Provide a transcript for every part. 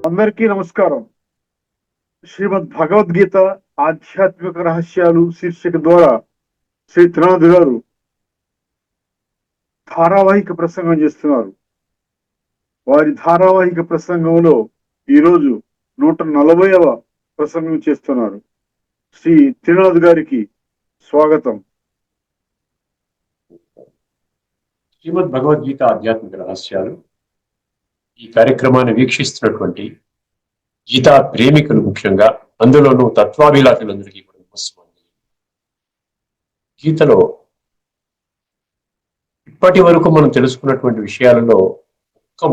అందరికీ నమస్కారం. శ్రీమద్ భగవద్గీత ఆధ్యాత్మిక రహస్యాలు శీర్షిక ద్వారా శ్రీ త్రినాథ్ గారు ధారావాహిక ప్రసంగం చేస్తున్నారు. వారి ధారావాహిక ప్రసంగంలో ఈరోజు 140వ ప్రసంగం చేస్తున్నారు. శ్రీ త్రినాథ్ గారికి స్వాగతం. శ్రీమద్ భగవద్గీత ఆధ్యాత్మిక రహస్యాలు ఈ కార్యక్రమాన్ని వీక్షిస్తున్నటువంటి గీతా ప్రేమికులు, ముఖ్యంగా అందులోనూ తత్వాభిలాషులందరికీ కూడా నమస్కారం. గీతలో ఇప్పటి వరకు మనం తెలుసుకున్నటువంటి విషయాలలో ఒక్క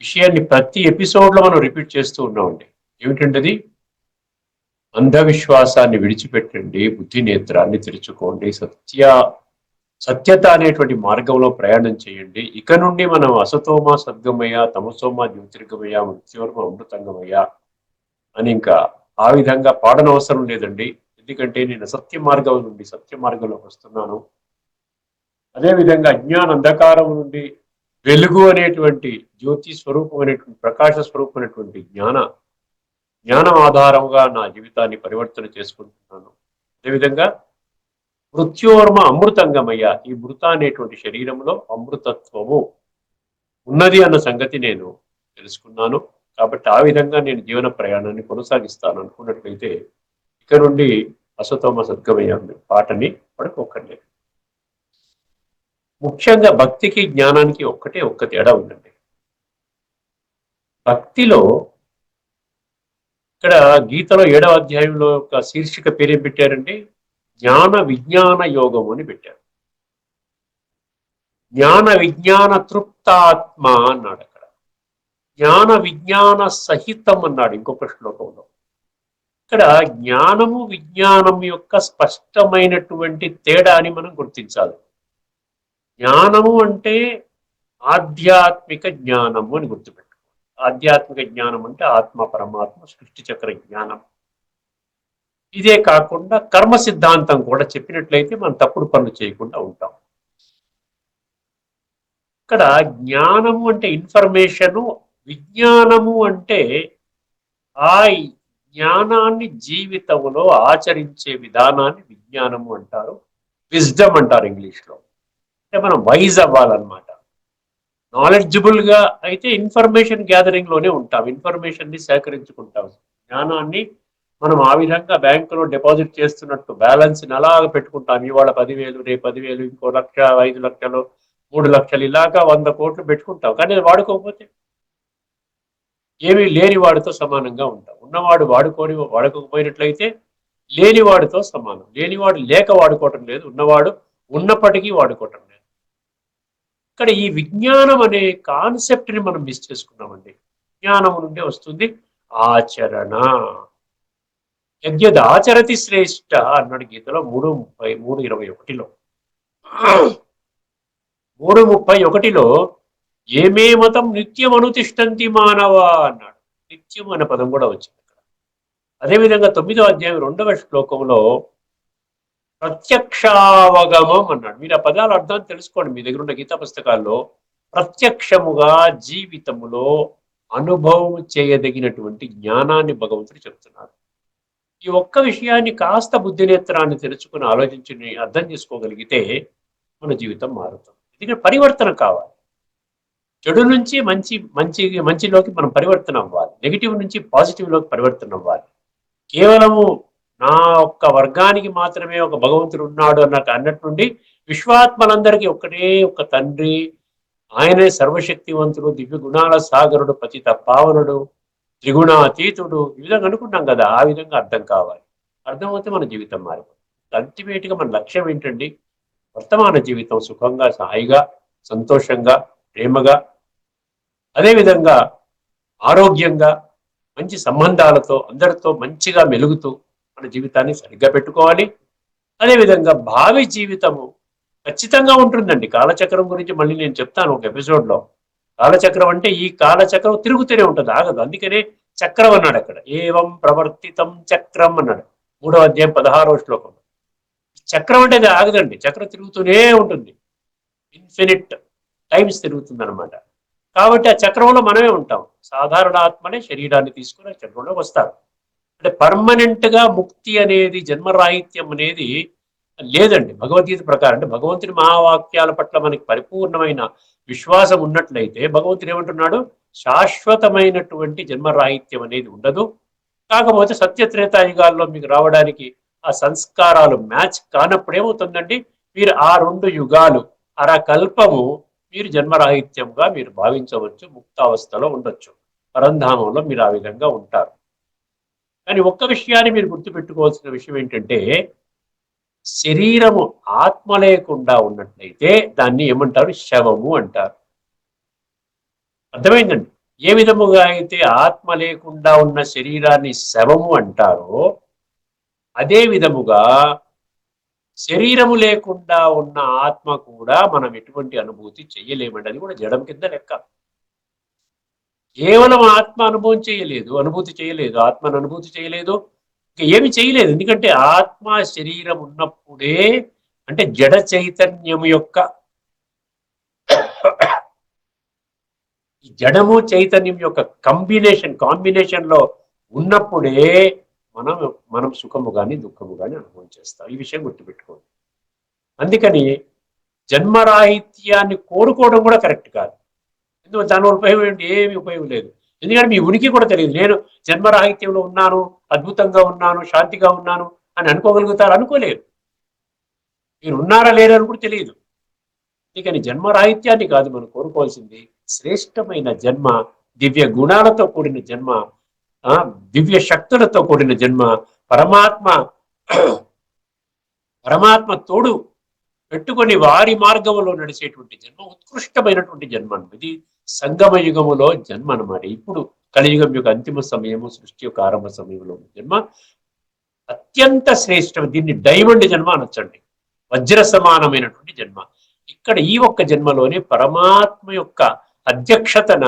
విషయాన్ని ప్రతి ఎపిసోడ్లో మనం రిపీట్ చేస్తూ ఉన్నామండి. ఏమిటంటది? అంధవిశ్వాసాన్ని విడిచిపెట్టండి, బుద్ధి నేత్రాన్ని తెరుచుకోండి, సత్యత అనేటువంటి మార్గంలో ప్రయాణం చేయండి. ఇక నుండి మనం అసతోమ సద్గమయ, తమసోమ జ్యోతిర్గమయ, మృత్యోర్మ అమృతంగమయ అని ఇంకా ఆ విధంగా పాడనవసరం లేదండి. ఎందుకంటే నేను సత్య మార్గం నుండి సత్య మార్గంలోకి వస్తున్నాను. అదేవిధంగా అజ్ఞాన అంధకారం నుండి వెలుగు అనేటువంటి జ్యోతి స్వరూపం అనేటువంటి ప్రకాశ స్వరూపం అనేటువంటి జ్ఞానం ఆధారంగా నా జీవితాన్ని పరివర్తన చేసుకుంటున్నాను. అదేవిధంగా మృత్యోర్మ అమృతంగమయ్య, ఈ మృత అనేటువంటి శరీరంలో అమృతత్వము ఉన్నది అన్న సంగతి నేను తెలుసుకున్నాను. కాబట్టి ఆ విధంగా నేను జీవన ప్రయాణాన్ని కొనసాగిస్తాను అనుకున్నట్లయితే ఇక నుండి అసతోమ సద్గమయ్య పాటని పడుకోకండి. ముఖ్యంగా భక్తికి జ్ఞానానికి ఒక్క తేడా ఉందండి. భక్తిలో ఇక్కడ గీతలో 7వ అధ్యాయంలో ఒక శీర్షిక పేరేం పెట్టారండి? జ్ఞాన విజ్ఞాన యోగం అని పెట్టారు. జ్ఞాన విజ్ఞాన తృప్తాత్మ అన్నాడు అక్కడ. జ్ఞాన విజ్ఞాన సహితం అన్నాడు ఇంకొక శ్లోకంలో. ఇక్కడ జ్ఞానము విజ్ఞానం యొక్క స్పష్టమైనటువంటి తేడాని మనం గుర్తించాలి. జ్ఞానము అంటే ఆధ్యాత్మిక జ్ఞానము అని గుర్తుపెట్టుకోవాలి. ఆధ్యాత్మిక జ్ఞానం అంటే ఆత్మ, పరమాత్మ, సృష్టి చక్ర జ్ఞానం. ఇదే కాకుండా కర్మ సిద్ధాంతం కూడా చెప్పినట్లయితే మనం తప్పుడు పనులు చేయకుండా ఉంటాం. ఇక్కడ జ్ఞానము అంటే ఇన్ఫర్మేషను, విజ్ఞానము అంటే ఆ జ్ఞానాన్ని జీవితంలో ఆచరించే విధానాన్ని విజ్ఞానము అంటారు, విజ్డమ్ అంటారు ఇంగ్లీష్లో. అంటే మనం వైజ్ అవ్వాలన్నమాట. నాలెడ్జబుల్గా అయితే ఇన్ఫర్మేషన్ గ్యాదరింగ్లోనే ఉంటాం, ఇన్ఫర్మేషన్ని సేకరించుకుంటాం. జ్ఞానాన్ని మనం ఆ విధంగా బ్యాంకులో డిపాజిట్ చేస్తున్నట్టు బ్యాలెన్స్ని అలాగ పెట్టుకుంటాం. ఇవాళ 10,000, రేపు 10,000, ఇంకో 1,00,000, 5 లక్షలు, 3 లక్షలు, ఇలాగా 100 కోట్లు పెట్టుకుంటాం. కానీ అది వాడుకోకపోతే ఏమీ లేని వాడితో సమానంగా ఉంటాం. ఉన్నవాడు వాడుకోకపోయినట్లయితే లేనివాడితో సమానం. లేనివాడు లేక వాడుకోవటం లేదు, ఉన్నవాడు ఉన్నప్పటికీ వాడుకోవటం లేదు. ఇక్కడ ఈ విజ్ఞానం అనే కాన్సెప్ట్ని మనం మిస్ చేసుకున్నామండి. జ్ఞానం నుండి వస్తుంది ఆచరణ. యద్యద్ ఆచరతి శ్రేష్ఠ అన్నాడు గీతలో 3:21లో. 3:31లో ఏమే మతం నిత్యం అనుతిష్టంతి మానవ అన్నాడు. నిత్యం అనే పదం కూడా వచ్చింది అక్కడ. అదేవిధంగా 9వ అధ్యాయం 2వ శ్లోకంలో ప్రత్యక్షావగమం అన్నాడు. మీరు ఆ పదాల అర్థాన్ని తెలుసుకోండి మీ దగ్గర ఉన్న గీతా పుస్తకాల్లో. ప్రత్యక్షముగా జీవితములో అనుభవం చేయదగినటువంటి జ్ఞానాన్ని భగవంతుడు చెప్తున్నారు. ఈ ఒక్క విషయాన్ని కాస్త బుద్ధినేత్రాన్ని తెలుసుకుని ఆలోచించి అర్థం చేసుకోగలిగితే మన జీవితం మారుతుంది. ఎందుకంటే పరివర్తన కావాలి. చెడు నుంచి మంచిలోకి మనం పరివర్తన అవ్వాలి. నెగిటివ్ నుంచి పాజిటివ్లోకి పరివర్తన అవ్వాలి. కేవలము నా ఒక్క వర్గానికి మాత్రమే ఒక భగవంతుడు ఉన్నాడు అన్నట్టుండి విశ్వాత్మలందరికీ ఒక్క తండ్రి, ఆయనే సర్వశక్తివంతుడు, దివ్య గుణాల సాగరుడు, పతిత పావనుడు, త్రిగుణాతీతుడు, ఈ విధంగా అనుకుంటాం కదా. ఆ విధంగా అర్థం కావాలి. అర్థమైతే మన జీవితం మారిపోతుంది. అల్టిమేట్గా మన లక్ష్యం ఏంటండి? వర్తమాన జీవితం సుఖంగా, హాయిగా, సంతోషంగా, ప్రేమగా, అదేవిధంగా ఆరోగ్యంగా, మంచి సంబంధాలతో అందరితో మంచిగా మెలుగుతూ మన జీవితాన్ని సరిగ్గా పెట్టుకోవాలి. అదేవిధంగా భావి జీవితము ఖచ్చితంగా ఉంటుందండి. కాలచక్రం గురించి మళ్ళీ నేను చెప్తాను ఒక ఎపిసోడ్లో. కాలచక్రం అంటే ఈ కాలచక్రం తిరుగుతూనే ఉంటుంది, ఆగదు. అందుకనే చక్రం అన్నాడు అక్కడ. ఏవం ప్రవర్తితం చక్రం అన్నాడు 3వ అధ్యాయం 16వ శ్లోకం. చక్రం అంటే అది ఆగదండి, చక్రం తిరుగుతూనే ఉంటుంది. ఇన్ఫినిట్ టైమ్స్ తిరుగుతుంది అనమాట. కాబట్టి ఆ చక్రంలో మనమే ఉంటాం. సాధారణ ఆత్మనే శరీరాన్ని తీసుకుని ఆ చక్రంలో వస్తారు. అంటే పర్మనెంట్ గా ముక్తి అనేది, జన్మరాహిత్యం అనేది లేదండి భగవద్గీత ప్రకారం. అంటే భగవంతుని మహావాక్యాల పట్ల మనకి పరిపూర్ణమైన విశ్వాసం ఉన్నట్లయితే భగవంతుడు ఏమంటున్నాడు, శాశ్వతమైనటువంటి జన్మరాహిత్యం అనేది ఉండదు. కాకపోతే సత్యత్రేతాయుగాల్లో మీకు రావడానికి ఆ సంస్కారాలు మ్యాచ్ కానప్పుడు ఏమవుతుందండి, మీరు ఆ 2 యుగాలు అరకల్పము మీరు జన్మరాహిత్యంగా మీరు భావించవచ్చు, ముక్తావస్థలో ఉండొచ్చు, పరంధామంలో మీరు ఆ విధంగా ఉంటారు. కానీ ఒక్క విషయాన్ని మీరు గుర్తుపెట్టుకోవాల్సిన విషయం ఏంటంటే, శరీరము ఆత్మ లేకుండా ఉన్నట్లయితే దాన్ని ఏమంటారు, శవము అంటారు. అర్థమైందండి. ఏ విధముగా అయితే ఆత్మ లేకుండా ఉన్న శరీరాన్ని శవము అంటారో, అదే విధముగా శరీరము లేకుండా ఉన్న ఆత్మ కూడా మనం ఎటువంటి అనుభూతి చెయ్యలేమండి. అది కూడా జడం కింద లెక్క. కేవలం ఆత్మ అనుభవం చేయలేదు, అనుభూతి చేయలేదు, ఆత్మను అనుభూతి చేయలేదు, ఇంకా ఏమి చేయలేదు. ఎందుకంటే ఆత్మ శరీరం ఉన్నప్పుడే, అంటే జడ చైతన్యం యొక్క ఈ జడము చైతన్యం యొక్క కాంబినేషన్ లో ఉన్నప్పుడే మనం మనం సుఖము కానీ దుఃఖము కానీ అనుభవం చేస్తాం. ఈ విషయం గుర్తుపెట్టుకోండి. అందుకని జన్మరాహిత్యాన్ని కోరుకోవడం కూడా కరెక్ట్ కాదు. ఎందుకంటే దానివల్ల ఉపయోగం ఏంటి, ఏమి ఉపయోగం లేదు. ఎందుకంటే మీ ఉనికి కూడా తెలియదు. నేను జన్మరాహిత్యంలో ఉన్నాను, అద్భుతంగా ఉన్నాను, శాంతిగా ఉన్నాను అని అనుకోగలుగుతారు? అనుకోలేరు. మీరు ఉన్నారా లేరా అని కూడా తెలియదు. అందుకని జన్మరాహిత్యాన్ని కాదు మనం కోరుకోవాల్సింది, శ్రేష్టమైన జన్మ, దివ్య గుణాలతో కూడిన జన్మ, దివ్య శక్తులతో కూడిన జన్మ, పరమాత్మ పరమాత్మ తోడు పెట్టుకొని వారి మార్గంలో నడిచేటువంటి జన్మ ఉత్కృష్టమైనటువంటి జన్మ. ఇది సంగమ యుగములో జన్మ అన్నమాట. ఇప్పుడు కలియుగం యొక్క అంతిమ సమయము, సృష్టి యొక్క ఆరంభ సమయంలో జన్మ అత్యంత శ్రేష్టం. దీన్ని డైమండ్ జన్మ అనొచ్చండి, వజ్ర సమానమైనటువంటి జన్మ. ఇక్కడ ఈ ఒక్క జన్మలోనే పరమాత్మ యొక్క అధ్యక్షతన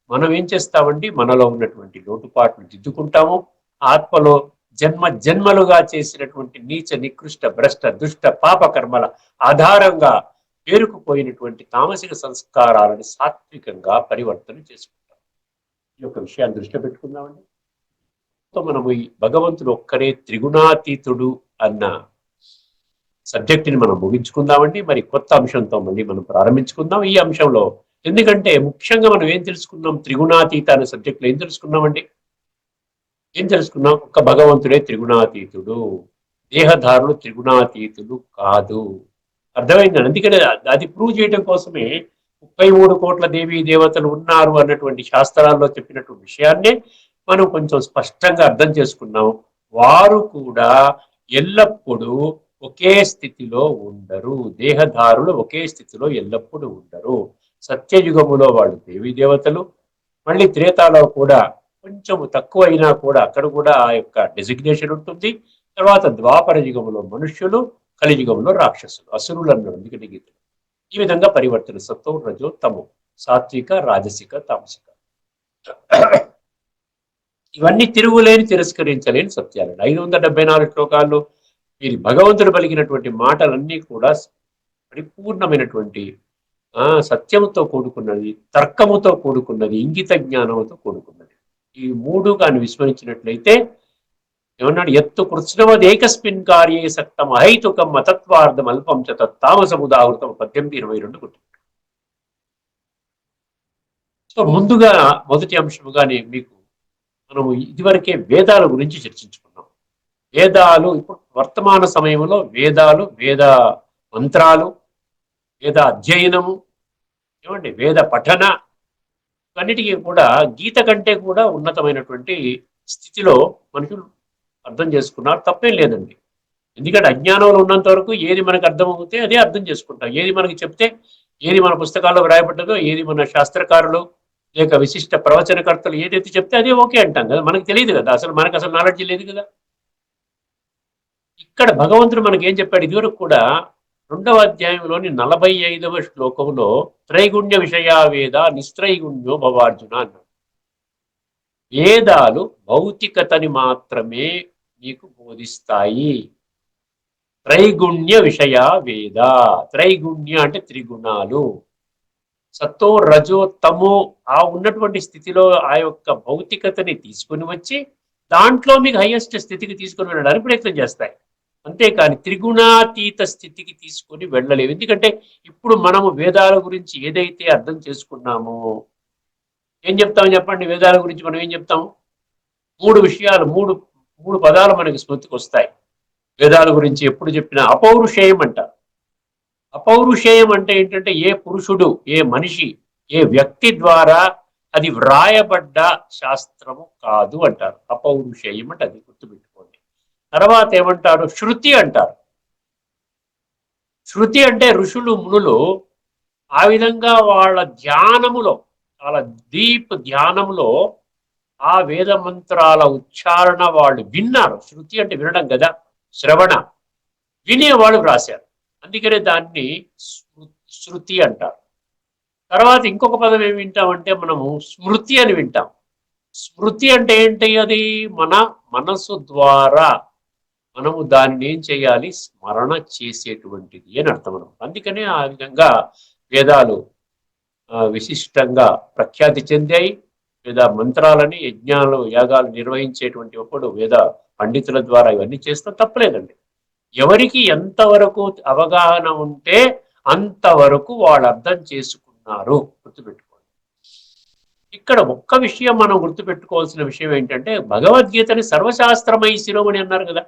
మనం ఏం చేస్తామండి, మనలో ఉన్నటువంటి లోటుపాట్లు దిద్దుకుంటాము. ఆత్మలో జన్మ జన్మలుగా చేసినటువంటి నీచ నికృష్ట భ్రష్ట దుష్ట పాప కర్మల ఆధారంగా పేరుకుపోయినటువంటి తామసిక సంస్కారాలను సాత్వికంగా పరివర్తన చేసుకుంటాం. ఈ యొక్క విషయాన్ని దృష్టిలో పెట్టుకుందామండి. మనము ఈ భగవంతుడు ఒక్కడే త్రిగుణాతీతుడు అన్న సబ్జెక్టుని మనం ముగించుకుందామండి. మరి కొత్త అంశంతో మళ్ళీ మనం ప్రారంభించుకుందాం ఈ అంశంలో. ఎందుకంటే ముఖ్యంగా మనం ఏం తెలుసుకున్నాం, త్రిగుణాతీత అనే సబ్జెక్టులో ఏం తెలుసుకున్నామండి, ఏం తెలుసుకున్నాం? ఒక్క భగవంతుడే త్రిగుణాతీతుడు, దేహధారులు త్రిగుణాతీతులు కాదు. అర్థమైందండి. అందుకనే అది ప్రూవ్ చేయడం కోసమే 33 కోట్ల దేవీ దేవతలు ఉన్నారు అన్నటువంటి శాస్త్రాల్లో చెప్పినటువంటి విషయాన్నే మనం కొంచెం స్పష్టంగా అర్థం చేసుకున్నాం. వారు కూడా ఎల్లప్పుడూ ఒకే స్థితిలో ఉండరు. దేహధారులు ఒకే స్థితిలో ఎల్లప్పుడూ ఉండరు. సత్యయుగములో వాళ్ళు దేవీ దేవతలు, మళ్ళీ త్రేతాలో కూడా కొంచెం తక్కువ అయినా కూడా అక్కడ కూడా ఆ యొక్క డెసిగ్నేషన్ ఉంటుంది. తర్వాత ద్వాపర యుగంలో మనుష్యులు, కలియుగంలో రాక్షసులు, అసురులు అన్నాడు అందుకని గీతలు. ఈ విధంగా పరివర్తన, సత్వం రజో తమో, సాత్విక రాజసిక తామసిక, ఇవన్నీ తిరుగులేని తిరస్కరించలేని సత్యాలండి. 574 శ్లోకాల్లో మీరు భగవంతుడు పలికినటువంటి మాటలన్నీ కూడా పరిపూర్ణమైనటువంటి సత్యముతో కూడుకున్నది, తర్కముతో కూడుకున్నది, ఇంగిత జ్ఞానంతో కూడుకున్నది. ఈ మూడు కానీ విస్మరించినట్లయితే ఏమన్నాడు, ఎత్తు కృష్ణవది ఏకస్మిన్ కార్యే సక్తం అహైతుకం అతత్వార్థం అల్పం చ తామసముదాహృతం 18:22 గుర్తు. సో ముందుగా మొదటి అంశముగానే మీకు మనము ఇదివరకే వేదాల గురించి చర్చించుకున్నాం. వేదాలు ఇప్పుడు వర్తమాన సమయంలో వేదాలు, వేద మంత్రాలు, వేద అధ్యయనము, ఏమండి వేద పఠన, అన్నిటికీ కూడా గీత కంటే కూడా ఉన్నతమైనటువంటి స్థితిలో మనుషులు అర్థం చేసుకున్నారు. తప్పేం లేదండి. ఎందుకంటే అజ్ఞానంలో ఉన్నంత వరకు ఏది మనకు అర్థమవుతే అదే అర్థం చేసుకుంటాం. ఏది మనకి చెప్తే, ఏది మన పుస్తకాల్లో రాయబడ్డదో, ఏది మన శాస్త్రకారులు లేక విశిష్ట ప్రవచనకర్తలు ఏదైతే చెప్తే అదే ఓకే అంటాం కదా. మనకు తెలియదు కదా, మనకు అసలు నాలెడ్జ్ లేదు కదా. ఇక్కడ భగవంతుడు మనకి ఏం చెప్పాడు, ఇదివరకు కూడా 2వ అధ్యాయంలోని 45వ శ్లోకంలో త్రైగుణ్య విషయా వేద నిస్త్రైగుణ్యో భవార్జున అన్నాడు. వేదాలు భౌతికతని మాత్రమే నీకు బోధిస్తాయి. త్రైగుణ్య విషయ వేద, త్రైగుణ్య అంటే త్రిగుణాలు, సత్తో రజో తమో ఆ ఉన్నటువంటి స్థితిలో ఆ యొక్క భౌతికతని తీసుకుని వచ్చి దాంట్లో మీకు హైయెస్ట్ స్థితికి తీసుకుని వెళ్ళడానికి ప్రయత్నం చేస్తాయి. అంతేకాని త్రిగుణాతీత స్థితికి తీసుకొని వెళ్ళలేవు. ఎందుకంటే ఇప్పుడు మనము వేదాల గురించి ఏదైతే అర్థం చేసుకున్నామో, ఏం చెప్తాం చెప్పండి? వేదాల గురించి మనం ఏం చెప్తాము? మూడు విషయాలు, మూడు మూడు పదాలు మనకి స్మృతికి వస్తాయి. వేదాల గురించి ఎప్పుడు చెప్పినా అపౌరుషేయం అంటారు. అపౌరుషేయం అంటే ఏంటంటే ఏ పురుషుడు, ఏ మనిషి, ఏ వ్యక్తి ద్వారా అది వ్రాయబడ్డ శాస్త్రము కాదు అంటారు. అపౌరుషేయం అంటే అది గుర్తుపెట్టుకోండి. తర్వాత ఏమంటారు? శృతి అంటారు. శృతి అంటే ఋషులు మునులు ఆ విధంగా వాళ్ళ ధ్యానములో, చాలా డీప్ ధ్యానములో ఆ వేద మంత్రాల ఉచ్చారణ వాళ్ళు విన్నారు. శృతి అంటే వినడం కదా, శ్రవణ, వినేవాళ్ళు రాశారు. అందుకనే దాన్ని శృతి అంటారు. తర్వాత ఇంకొక పదం ఏమి వింటామంటే మనము స్మృతి అని వింటాం. స్మృతి అంటే ఏంటి? అది మన మనసు ద్వారా మనము దానిని ఏం చేయాలి? స్మరణ చేసేటువంటిది అని అర్థం అనమాట. అందుకనే ఆ విధంగా వేదాలు విశిష్టంగా ప్రఖ్యాతి చెందాయి. వేద మంత్రాలని, యజ్ఞాలు, యాగాలు నిర్వహించేటువంటి అప్పుడు వేద పండితుల ద్వారా ఇవన్నీ చేస్తాం, తప్పలేదండి. ఎవరికి ఎంతవరకు అవగాహన ఉంటే అంతవరకు వాళ్ళు అర్థం చేసుకున్నారు. గుర్తుపెట్టుకోండి. ఇక్కడ ఒక్క విషయం మనం గుర్తుపెట్టుకోవాల్సిన విషయం ఏంటంటే, భగవద్గీతని సర్వశాస్త్రమై శిరోమణి అన్నారు కదా.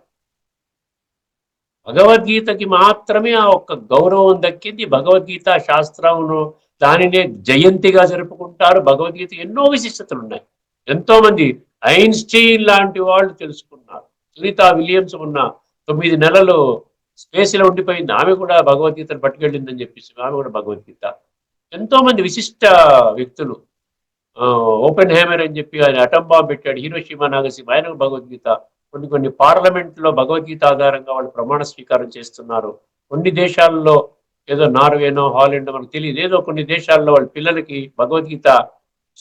భగవద్గీతకి మాత్రమే ఆ ఒక్క గౌరవం దక్కింది. భగవద్గీత శాస్త్రమును దానినే జయంతిగా జరుపుకుంటారు. భగవద్గీత ఎన్నో విశిష్టతలు ఉన్నాయి. ఎంతో మంది ఐన్స్టీన్ లాంటి వాళ్ళు తెలుసుకున్నారు. సునీత విలియమ్స్ ఉన్న 9 నెలలు స్పేస్లో ఉండిపోయింది, ఆమె కూడా భగవద్గీతను పట్టుకెళ్ళిందని చెప్పేసి ఆమె కూడా భగవద్గీత. ఎంతో మంది విశిష్ట వ్యక్తులు, ఓపెన్ హ్యామర్ అని చెప్పి ఆయన అటం బాంబ్ పెట్టాడు, హీరోషిమా నాగసీమ, ఆయనకు భగవద్గీత. కొన్ని పార్లమెంట్లో భగవద్గీత ఆధారంగా వాళ్ళు ప్రమాణ స్వీకారం చేస్తున్నారు. కొన్ని దేశాల్లో, ఏదో నార్వేనో హాలండ్ మనకు తెలియదు, ఏదో కొన్ని దేశాల్లో వాళ్ళ పిల్లలకి భగవద్గీత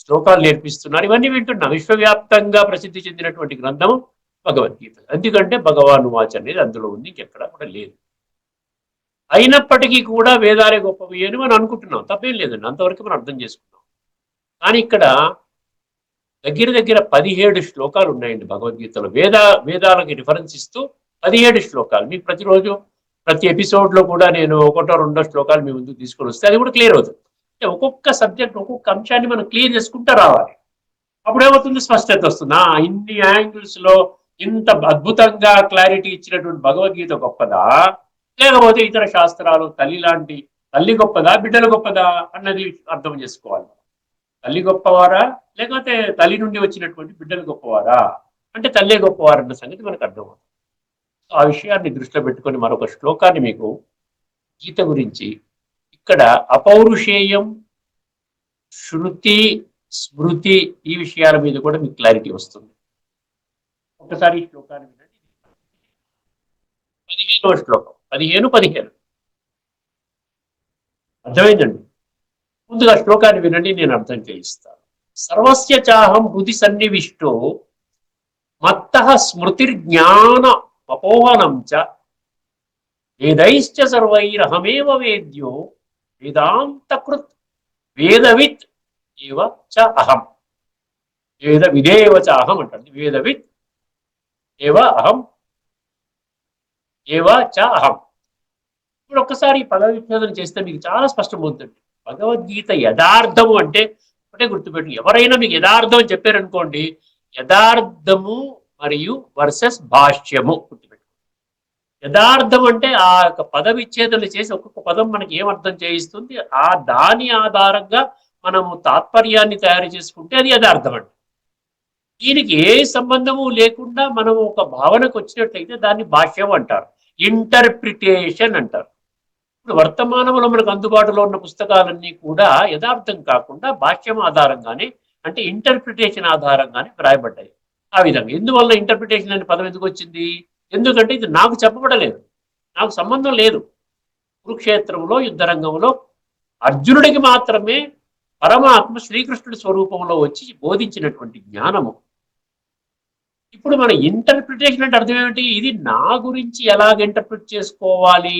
శ్లోకాలు నేర్పిస్తున్నారు. ఇవన్నీ వింటున్నాం. విశ్వవ్యాప్తంగా ప్రసిద్ధి చెందినటువంటి గ్రంథం భగవద్గీత. ఎందుకంటే భగవాన్ వాచ్ అనేది అందులో ఉంది, ఇంకెక్కడ కూడా లేదు. అయినప్పటికీ కూడా వేదాలే గొప్పవి అని మనం అనుకుంటున్నాం, తప్పేం లేదండి, అంతవరకు మనం అర్థం చేసుకున్నాం. కానీ ఇక్కడ దగ్గర దగ్గర 17 శ్లోకాలు ఉన్నాయండి భగవద్గీతలో. వేదాలకి రిఫరెన్స్ ఇస్తూ 17 శ్లోకాలు. మీకు ప్రతిరోజు ప్రతి ఎపిసోడ్లో కూడా నేను ఒకటో రెండో శ్లోకాలు మీ ముందుకు తీసుకొని వస్తే అది కూడా క్లియర్ అవుతుంది. అంటే ఒక్కొక్క సబ్జెక్ట్, ఒక్కొక్క అంశాన్ని మనం క్లియర్ చేసుకుంటూ రావాలి. అప్పుడేమవుతుంది? స్పష్టత వస్తుంది. ఇన్ని యాంగిల్స్లో ఇంత అద్భుతంగా క్లారిటీ ఇచ్చినటువంటి భగవద్గీత గొప్పదా, లేకపోతే ఇతర శాస్త్రాలు తల్లి గొప్పదా, బిడ్డలు గొప్పదా అన్నది అర్థం చేసుకోవాలి. తల్లి గొప్పవారా, లేకపోతే తల్లి నుండి వచ్చినటువంటి బిడ్డలు గొప్పవారా అంటే తల్లే గొప్పవారన్న సంగతి మనకు అర్థమవుతుంది. ఆ విషయాన్ని దృష్టిలో పెట్టుకొని మరొక శ్లోకాన్ని మీకు గీత గురించి, ఇక్కడ అపౌరుషేయం, శృతి, స్మృతి ఈ విషయాల మీద కూడా మీకు క్లారిటీ వస్తుంది. ఒకసారి ఈ శ్లోకాన్ని వినండి. 15వ శ్లోకం, 15 అర్థమైందండి. ముందుగా శ్లోకాన్ని వినండి, నేను అర్థం చేయిస్తాను. సర్వస్య చాహం హృది సన్నివిష్టో మత్తః స్మృతిర్జ్ఞాన అపోహనం చ వేదైశ్చ సర్వైరహమేవ వేద్యో వేదాంతకృత్ వేదవిత్ ఏవ చ అహం. వేదవిదేవ చ అహం అంటుంది. వేదవిత్ ఏవ అహం, ఏవ చ అహం. ఇప్పుడు ఒక్కసారి ఈ పద విచ్ఛేదన చేస్తే మీకు చాలా స్పష్టమవుతుంది. భగవద్గీత యథార్థము అంటే ఒకటే గుర్తుపెట్టు. ఎవరైనా మీకు యథార్థం అని చెప్పారనుకోండి, యథార్థము మరియు వర్సెస్ భాష్యము గుర్తుపెట్టు. యథార్థం అంటే ఆ యొక్క పద విచ్ఛేదన చేసి ఒక్కొక్క పదం మనకి ఏం అర్థం చేయిస్తుంది, ఆ దాని ఆధారంగా మనము తాత్పర్యాన్ని తయారు చేసుకుంటే అది యథార్థం అండి. దీనికి ఏ సంబంధము లేకుండా మనం ఒక భావనకు వచ్చినట్లయితే దాన్ని భాష్యం అంటారు, ఇంటర్ప్రిటేషన్ అంటారు. ఇప్పుడు వర్తమానంలో మనకు అందుబాటులో ఉన్న పుస్తకాలన్నీ కూడా యథార్థం కాకుండా భాష్యం ఆధారంగానే, అంటే ఇంటర్ప్రిటేషన్ ఆధారంగానే వ్రాయబడ్డాయి. ఆ విధంగా ఎందువల్ల ఇంటర్ప్రిటేషన్ అనే పదం ఎందుకు వచ్చింది? ఎందుకంటే ఇది నాకు చెప్పబడలేదు, నాకు సంబంధం లేదు. కురుక్షేత్రంలో యుద్ధరంగంలో అర్జునుడికి మాత్రమే పరమాత్మ శ్రీకృష్ణుడి స్వరూపంలో వచ్చి బోధించినటువంటి జ్ఞానము. ఇప్పుడు మన ఇంటర్ప్రిటేషన్ అంటే అర్థం ఏమిటి? ఇది నా గురించి ఎలాగ ఇంటర్ప్రిట్ చేసుకోవాలి,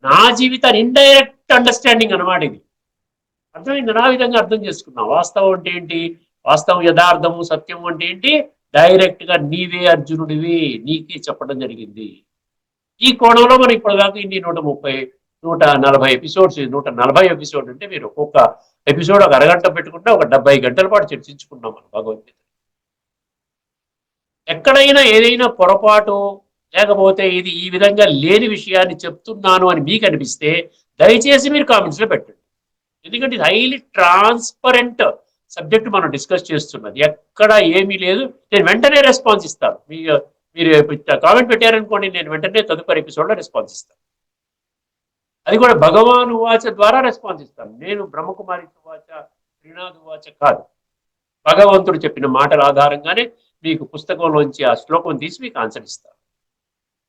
నా జీవితాన్ని ఇండైరెక్ట్ అండర్స్టాండింగ్ అన్నమాట ఇది. అర్థమైంది. ఆ విధంగా అర్థం చేసుకున్నాం. వాస్తవం అంటే ఏంటి? వాస్తవం, యథార్థము, సత్యం అంటే ఏంటి? డైరెక్ట్ గా నీవే అర్జునుడివి, నీకే చెప్పడం జరిగింది. ఈ కోణంలో మనం ఇప్పటిదాకా ఇన్ని 130, 140 ఎపిసోడ్స్, 140 ఎపిసోడ్ అంటే మీరు ఒక్కొక్క ఎపిసోడ్ ఒక అరగంట పెట్టుకుంటే ఒక 70 గంటల పాటు చర్చించుకున్నాం మనం భగవద్గీత. ఎక్కడైనా ఏదైనా పొరపాటు లేకపోతే ఇది ఈ విధంగా లేని విషయాన్ని చెప్తున్నాను అని మీకు అనిపిస్తే దయచేసి మీరు కామెంట్స్లో పెట్టండి. ఎందుకంటే ఇది హైలీ ట్రాన్స్పరెంట్ సబ్జెక్ట్ మనం డిస్కస్ చేస్తున్నది. ఎక్కడ ఏమీ లేదు. నేను వెంటనే రెస్పాన్స్ ఇస్తాను. మీరు కామెంట్ పెట్టారనుకోండి, నేను వెంటనే తదుపరి ఎపిసోడ్లో రెస్పాన్స్ ఇస్తాను. అది కూడా భగవాన్ ఉవాచ ద్వారా రెస్పాన్స్ ఇస్తాను. నేను బ్రహ్మకుమారి ఉవాచ, శ్రీనాథ్ ఉవాచ కాదు. భగవంతుడు చెప్పిన మాటల ఆధారంగానే మీకు పుస్తకంలోంచి ఆ శ్లోకం తీసి మీకు ఆన్సర్ ఇస్తాను.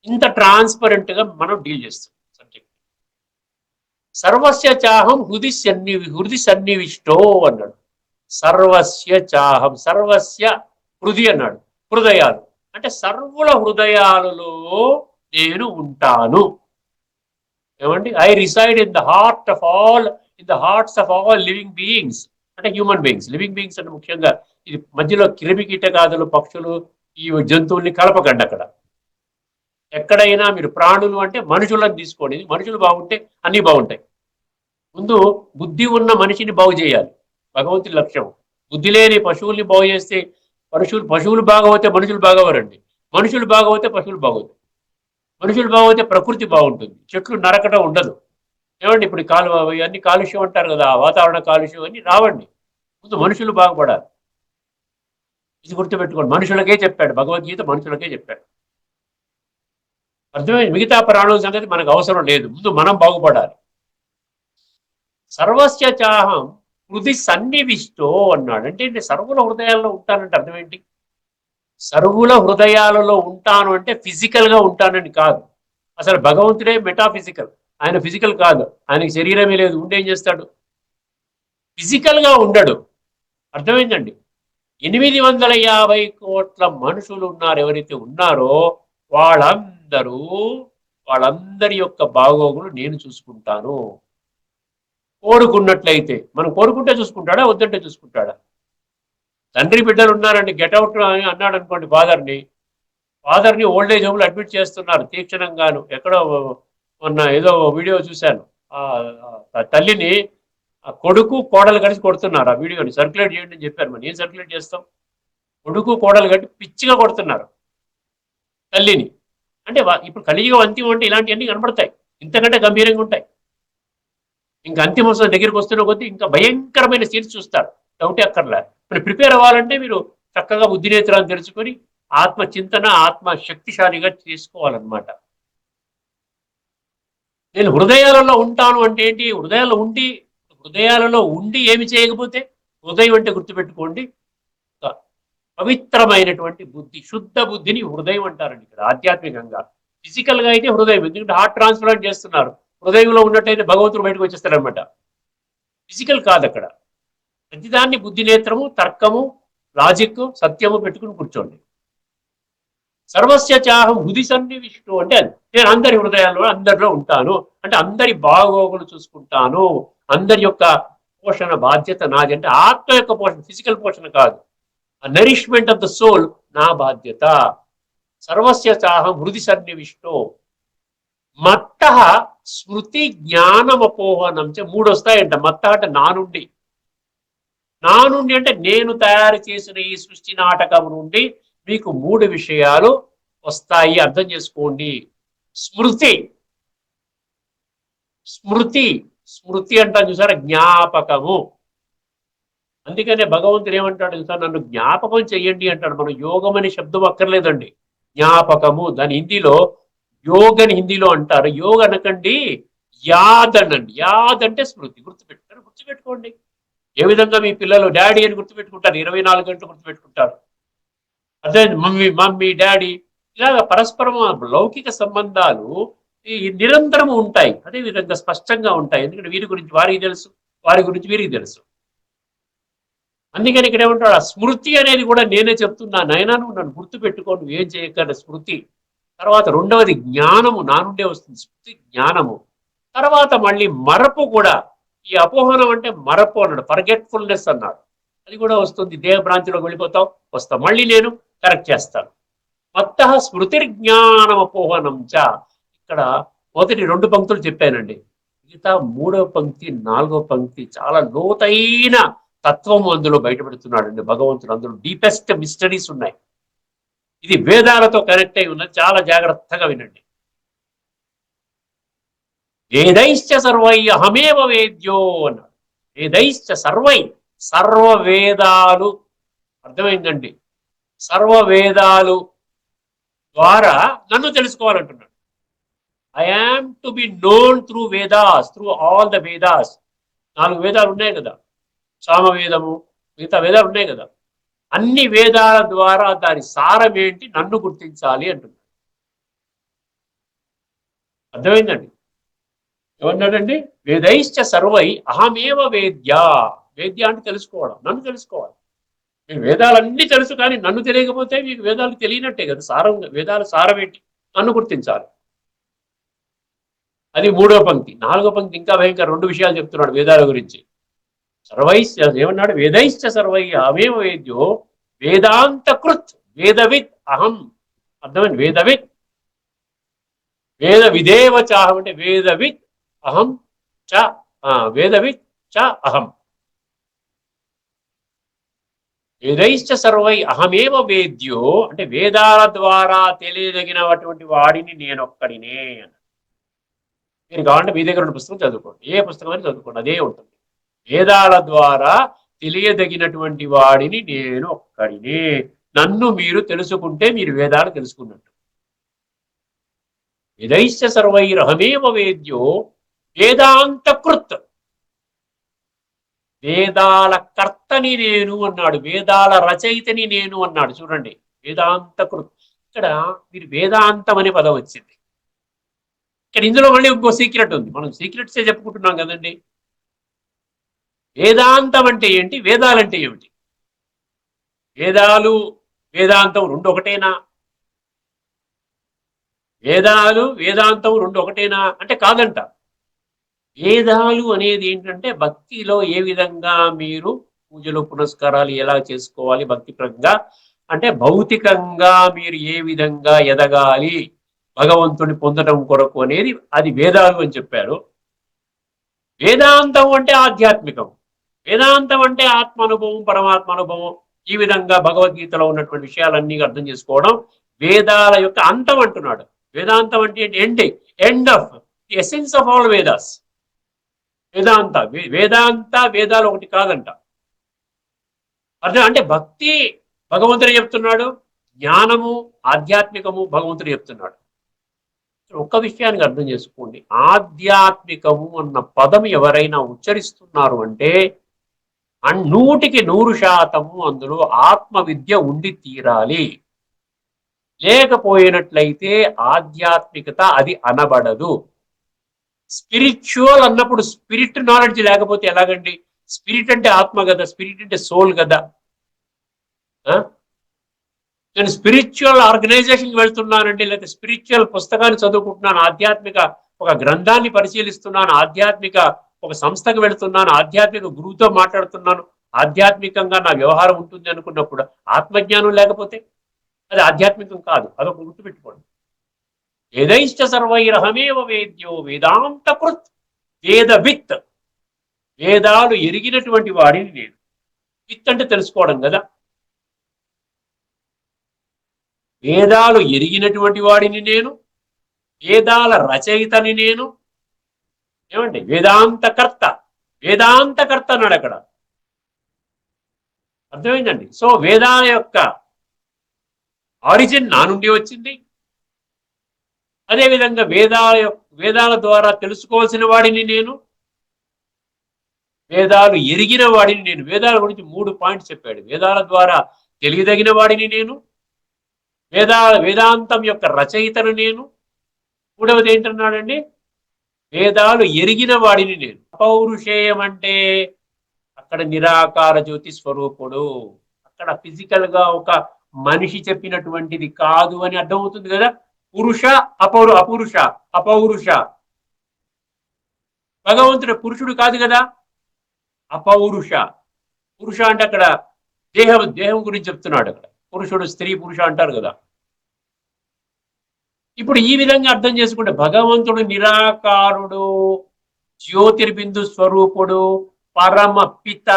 ఇంత ట్రాన్స్పరెంట్ గా మనం డీల్ చేస్తాం సబ్జెక్ట్. సర్వస్య చాహం హృది సన్నివిష్టో అన్నాడు. సర్వస్య చాహం, సర్వస్య హృది అన్నాడు. హృదయాలు అంటే సర్వుల హృదయాలలో నేను ఉంటాను. ఏమండి? I reside in the heart of all, in the hearts of all living beings. అంటే హ్యూమన్ బీయింగ్స్. లివింగ్ బీయింగ్స్ అంటే ముఖ్యంగా ఇది మధ్యలో క్రిమి కీటకాదులు, పక్షులు, ఈ జంతువుల్ని కలపకండి. అక్కడ ఎక్కడైనా మీరు ప్రాణులు అంటే మనుషులను తీసుకోండి. మనుషులు బాగుంటే అన్నీ బాగుంటాయి. ముందు బుద్ధి ఉన్న మనిషిని బాగు చేయాలి, భగవంతుడి లక్ష్యం. బుద్ధి లేని పశువుల్ని బాగు చేస్తే పశువులు బాగోతే మనుషులు బాగవరండి. మనుషులు బాగోతే పశువులు బాగోతాయి. మనుషులు బాగోతే ప్రకృతి బాగుంటుంది, చెట్లు నరకడం ఉండదు. ఏమండి? ఇప్పుడు అన్ని కాలుష్యం అంటారు కదా, వాతావరణ కాలుష్యం అన్ని రావండి. ముందు మనుషులు బాగుపడాలి. ఇది గుర్తుపెట్టుకోండి. మనుషులకే చెప్పాడు భగవద్గీత, మనుషులకే చెప్పాడు. అర్థమైంది? మిగతా ప్రాణుల సంగతి మనకు అవసరం లేదు. ముందు మనం బాగుపడాలి. సర్వస్య చాహం హృది సన్నివిష్టో అన్నాడు. అంటే సర్వుల హృదయాల్లో ఉంటానంటే అర్థం ఏంటి? సర్వుల హృదయాలలో ఉంటాను అంటే ఫిజికల్ గా ఉంటానని కాదు. అసలు భగవంతుడే మెటాఫిజికల్. ఆయన ఫిజికల్ కాదు. ఆయనకి శరీరమే లేదు. ఉండి ఏం చేస్తాడు? ఫిజికల్ గా ఉండడు. అర్థమైందండి? 850 కోట్ల మనుషులు ఉన్నారు. ఎవరైతే ఉన్నారో వాళ్ళందరి యొక్క బాగోగులు నేను చూసుకుంటాను. కోరుకున్నట్లయితే. మనం కోరుకుంటే చూసుకుంటాడా, వద్దంటే చూసుకుంటాడా? తండ్రి బిడ్డలు ఉన్నారండి, గెట్అవుట్ అని అన్నాడు అనుకోండి ఫాదర్ని ఓల్డ్ ఏజ్ హోమ్లో అడ్మిట్ చేస్తున్నారు తీక్షణంగాను. ఎక్కడో మొన్న ఏదో వీడియో చూశాను. ఆ తల్లిని ఆ కొడుకు కోడలు కలిసి కొడుతున్నారు. ఆ వీడియోని సర్క్యులేట్ చేయండి అని చెప్పారు. మనం ఏం సర్క్యులేట్ చేస్తాం? కొడుకు కోడలు కట్టి పిచ్చిగా కొడుతున్నారు తల్లిని. అంటే ఇప్పుడు కలియుగం అంతిమం అంటే ఇలాంటివన్నీ కనబడతాయి. ఇంతకంటే గంభీరంగా ఉంటాయి. ఇంకా అంతిమ దగ్గరికి వస్తున్న కొద్దీ ఇంకా భయంకరమైన సీన్స్ చూస్తారు. డౌటే అక్కర్లే. మరి ప్రిపేర్ అవ్వాలంటే మీరు చక్కగా బుద్ధినేత్రాన్ని తెలుసుకొని ఆత్మ చింతన, ఆత్మ శక్తిశాలిగా చేసుకోవాలన్నమాట. నేను హృదయాలలో ఉంటాను అంటే ఏంటి? హృదయాలలో ఉండి ఏమి చేయకపోతే? హృదయం అంటే గుర్తుపెట్టుకోండి, పవిత్రమైనటువంటి బుద్ధి, శుద్ధ బుద్ధిని హృదయం అంటారండి ఇక్కడ ఆధ్యాత్మికంగా. ఫిజికల్ గా అయితే హృదయం, ఎందుకంటే హార్ట్ ట్రాన్స్ప్లాంట్ చేస్తున్నారు. హృదయంలో ఉన్నట్టయితే భగవంతుడు బయటకు వచ్చేస్తారనమాట. ఫిజికల్ కాదు అక్కడ. ప్రతిదాన్ని బుద్ధి నేత్రము, తర్కము, లాజిక్, సత్యము పెట్టుకుని కూర్చోండి. సర్వస్య చాహం హృది సన్నివిష్టో అంటే నేను అందరి హృదయాల్లో, అందరిలో ఉంటాను అంటే అందరి బాగోగులు చూసుకుంటాను. అందరి యొక్క పోషణ బాధ్యత నాది. అంటే ఆత్మ యొక్క పోషణ, ఫిజికల్ పోషణ కాదు. నరిష్మెంట్ ఆఫ్ ద సోల్ నా బాధ్యత. సర్వస్య చాహం హృది సన్నివిష్టో మత్త స్మృతి జ్ఞానమపోహనం. 3 వస్తాయంట. మత్త అంటే నా నుండి అంటే నేను తయారు చేసిన ఈ సృష్టి నాటకం నుండి మీకు 3 విషయాలు వస్తాయి. అర్థం చేసుకోండి. స్మృతి అంటాను చూసారా, జ్ఞాపకము. అందుకనే భగవంతుడు ఏమంటాడు చూసారా, నన్ను జ్ఞాపకం చెయ్యండి అంటాడు. మనం యోగం అనే శబ్దం అక్కర్లేదండి, జ్ఞాపకము. దాని హిందీలో యోగ అని హిందీలో అంటారు. యోగ అనకండి, యాద్ అనండి. యాద్ అంటే స్మృతి. గుర్తుపెట్టుకోండి. ఏ విధంగా మీ పిల్లలు డాడీ అని గుర్తుపెట్టుకుంటారు, 24 గంటలు గుర్తుపెట్టుకుంటారు. అదే మమ్మీ డాడీ, ఇలాగ పరస్పరం లౌకిక సంబంధాలు ఈ నిరంతరము ఉంటాయి. అదే విధంగా స్పష్టంగా ఉంటాయి. ఎందుకంటే వీరి గురించి వారికి తెలుసు, వారి గురించి వీరికి తెలుసు. అందుకని ఇక్కడ ఏమంటాడు, ఆ స్మృతి అనేది కూడా నేనే చెప్తున్నా. నైనా నువ్వు నన్ను గుర్తుపెట్టుకో, నువ్వు ఏం చేయగల స్మృతి. తర్వాత రెండవది జ్ఞానము, నా నుండే వస్తుంది స్మృతి, జ్ఞానము. తర్వాత మళ్ళీ మరపు కూడా. ఈ అపోహనం అంటే మరపు అన్నాడు, ఫర్గెట్ఫుల్నెస్ అన్నాడు. అది కూడా వస్తుంది, దేహ భ్రాంతిలోకి వెళ్ళిపోతావు, వస్తావు, మళ్ళీ నేను కరెక్ట్ చేస్తాను. మత్త స్మృతిర్జ్ఞానం అపోహనం చ. ఇక్కడ మొదటి 2 పంక్తులు చెప్పానండి, మిగతా 3వ పంక్తి 4వ పంక్తి చాలా లోతైన తత్వం అందులో బయటపెడుతున్నాడండి భగవంతుడు. అందులో డీపెస్ట్ మిస్టరీస్ ఉన్నాయి. ఇది వేదాలతో కనెక్ట్ అయి ఉన్నది, చాలా జాగ్రత్తగా వినండి. వేదైశ్చ సర్వై అహమేవ వేద్యో అన్నాడు. వేదైశ్చ సర్వై, సర్వ వేదాలు, అర్థమైందండి, సర్వ వేదాలు ద్వారా నన్ను తెలుసుకోవాలంటున్నాడు. I am to be known through Vedas, through all the Vedas. 4 వేదాలు ఉన్నాయి కదా, సామవేదము, మిగతా వేదాలు ఉన్నాయి కదా, అన్ని వేదాల ద్వారా దాని సారం ఏంటి, నన్ను గుర్తించాలి అంటున్నాడు. అర్థమైందండి? ఏమన్నాడండి? వేదైశ్చ సర్వై అహమేవ వేద్య. వేద్య అంటే తెలుసుకోవడం, నన్ను తెలుసుకోవాలి. మీకు వేదాలన్నీ తెలుసు కానీ నన్ను తెలియకపోతే మీకు వేదాలు తెలియనట్టే కదా. సారం, వేదాల సారం ఏంటి, నన్ను గుర్తించాలి. అది 3వ పంక్తి. 4వ పంక్తి ఇంకా భయంకర 2 విషయాలు చెప్తున్నాడు వేదాల గురించి. సర్వైశ్చ ఏమన్నాడు? వేదైశ్చ సర్వై అహమేవ వేద్యో వేదాంత కృత్ వేదవిత్ అహం. అర్థమైంది? వేదవిత్, వేద విదేవ చాహం అంటే వేదవిత్ అహం చ, వేదవిత్ చ అహం. వేదైశ్చ సర్వై అహమేవ వేద్యో అంటే వేదాల ద్వారా తెలియదగినటువంటి వాడిని నేనొక్కడినే. మీరు కావాలంటే మీ దగ్గర ఉన్న పుస్తకం చదువుకోండి, ఏ పుస్తకం అని చదువుకోండి, అదే ఉంటుంది. వేదాల ద్వారా తెలియదగినటువంటి వాడిని నేను ఒక్కడినే. నన్ను మీరు తెలుసుకుంటే మీరు వేదాలు తెలుసుకున్నట్టు. వేదైశ్చ సర్వైరహమేవ వేద్యో వేదాంతకృత్, వేదాల కర్తని నేను అన్నాడు, వేదాల రచయితని నేను అన్నాడు. చూడండి, వేదాంతకృత్. ఇక్కడ మీరు వేదాంతం అనే పదం వచ్చింది. ఇక్కడ ఇందులో మళ్ళీ ఇంకో సీక్రెట్ ఉంది. మనం సీక్రెట్సే చెప్పుకుంటున్నాం కదండి. వేదాంతం అంటే ఏంటి, వేదాలంటే ఏమిటి? వేదాలు వేదాంతం 2 ఒకటేనా? వేదాలు వేదాంతం 2 ఒకటేనా అంటే కాదంట. వేదాలు అనేది ఏంటంటే భక్తిలో ఏ విధంగా మీరు పూజలు పునస్కారాలు ఎలా చేసుకోవాలి, భక్తి ప్రజ్ఞ అంటే భౌతికంగా మీరు ఏ విధంగా ఎదగాలి భగవంతుని పొందడం కొరకు అనేది అది వేదాలు అని చెప్పారు. వేదాంతం అంటే ఆధ్యాత్మికం, వేదాంతం అంటే ఆత్మానుభవం, పరమాత్మ అనుభవం. ఈ విధంగా భగవద్గీతలో ఉన్నటువంటి విషయాలన్నీ అర్థం చేసుకోవడం వేదాల యొక్క అంతం అంటున్నాడు. వేదాంతం అంటే ఏంటి? End of the essence of all Vedas. వేదాంత, వేదాంత వేదాలు ఒకటి కాదంట. అర్థం అంటే భక్తి భగవంతుడు చెప్తున్నాడు, జ్ఞానము ఆధ్యాత్మికము భగవంతుడు చెప్తున్నాడు. ఒక్క విషయానికి అర్థం చేసుకోండి, ఆధ్యాత్మికము అన్న పదం ఎవరైనా ఉచ్చరిస్తున్నారు అంటే 100% అందులో ఆత్మ విద్య ఉండి తీరాలి. లేకపోయినట్లయితే ఆధ్యాత్మికత అది అనబడదు. స్పిరిచువల్ అన్నప్పుడు స్పిరిట్ నాలెడ్జ్ లేకపోతే ఎలాగండి? స్పిరిట్ అంటే ఆత్మ కదా, స్పిరిట్ అంటే సోల్ కదా. నేను స్పిరిచువల్ ఆర్గనైజేషన్కి వెళ్తున్నానండి, లేకపోతే స్పిరిచువల్ పుస్తకాన్ని చదువుకుంటున్నాను, ఆధ్యాత్మిక ఒక గ్రంథాన్ని పరిశీలిస్తున్నాను, ఆధ్యాత్మిక ఒక సంస్థకు వెళుతున్నాను, ఆధ్యాత్మిక గురువుతో మాట్లాడుతున్నాను, ఆధ్యాత్మికంగా నా వ్యవహారం ఉంటుంది అనుకున్నప్పుడు ఆత్మజ్ఞానం లేకపోతే అది ఆధ్యాత్మికం కాదు. అదొక గుర్తుపెట్టుకోండి. వేదైశ్చ సర్వైరహమేవ వేద్యో వేదాంతకృత్ వేదవిత్, వేదాలు ఎరిగినటువంటి వాడిని నేను. విత్ అంటే తెలుసుకోవడం కదా. వేదాలు ఎరిగినటువంటి వాడిని నేను, వేదాల రచయితని నేను. ఏమండి? వేదాంతకర్త, వేదాంతకర్త అన్నాడు అక్కడ. అర్థమైందండి? సో వేదాల యొక్క ఆరిజిన్ నా నుండి వచ్చింది. అదేవిధంగా వేదాల ద్వారా తెలుసుకోవాల్సిన వాడిని నేను, వేదాలు ఎరిగిన వాడిని నేను. వేదాల గురించి 3 పాయింట్స్ చెప్పాడు. వేదాల ద్వారా తెలియదగిన వాడిని నేను, వేదాంతం యొక్క రచయితను నేను, 3వది ఏంటన్నాడండి? వేదాలు ఎరిగిన వాడిని నేను. అపౌరుషేయం అంటే అక్కడ నిరాకార జ్యోతి స్వరూపుడు, అక్కడ ఫిజికల్ గా ఒక మనిషి చెప్పినటువంటిది కాదు అని అర్థమవుతుంది కదా. పురుష అపౌరుష, అపౌరుష భగవంతుడు పురుషుడు కాదు కదా, అపౌరుష. పురుష అంటే అక్కడ దేహం దేహం గురించి చెప్తున్నాడు. అక్కడ పురుషుడు స్త్రీ పురుష అంటారు కదా. ఇప్పుడు ఈ విధంగా అర్థం చేసుకుంటే భగవంతుడు నిరాకారుడు, జ్యోతిర్బిందు స్వరూపుడు, పరమ పిత,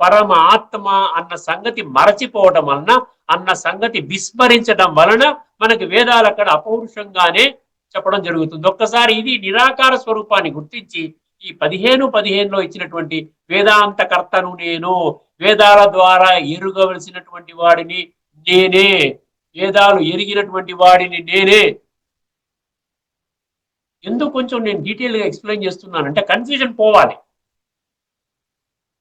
పరమ ఆత్మ అన్న సంగతి మరచిపోవటం వలన, అన్న సంగతి విస్మరించడం వలన మనకి వేదాలు అక్కడ అపౌరుషంగానే చెప్పడం జరుగుతుంది. ఒక్కసారి ఇది నిరాకార స్వరూపాన్ని గుర్తించి ఈ 15:15లో ఇచ్చినటువంటి వేదాంతకర్తను నేను, వేదాల ద్వారా ఎరుగవలసినటువంటి వాడిని నేనే, వేదాలు ఎరిగినటువంటి వాడిని నేనే. ఎందుకు కొంచెం నేను డీటెయిల్గా ఎక్స్ప్లెయిన్ చేస్తున్నానంటే కన్ఫ్యూజన్ పోవాలి.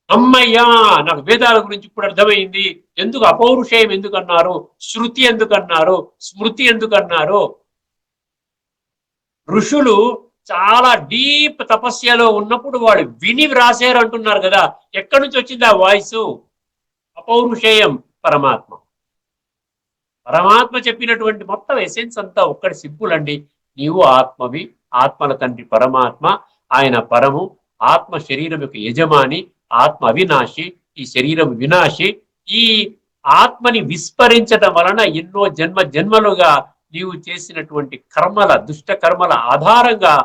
అమ్మయ్యా, నాకు వేదాల గురించి ఇప్పుడు అర్థమైంది. ఎందుకు అపౌరుషేయం ఎందుకు అన్నారు, శృతి ఎందుకు అన్నారు, స్మృతి ఎందుకు అన్నారు. ఋషులు చాలా డీప్ తపస్యలో ఉన్నప్పుడు వాడు విని వ్రాసారు అంటున్నారు కదా. ఎక్కడి నుంచి వచ్చింది ఆ వాయిస్? అపౌరుషేయం పరమాత్మ. పరమాత్మ చెప్పినటువంటి మొత్తం ఎసెన్స్ అంతా ఒక్కటి సింపుల్ అండి. నీవు ఆత్మవి, ఆత్మల తండ్రి పరమాత్మ, ఆయన పరము, ఆత్మ శరీరం యొక్క యజమాని, ఆత్మ అవినాశి, ఈ శరీరం వినాశి. ఈ ఆత్మని విస్మరించడం వలన ఎన్నో జన్మలుగా నీవు చేసినటువంటి కర్మల, దుష్ట కర్మల ఆధారంగా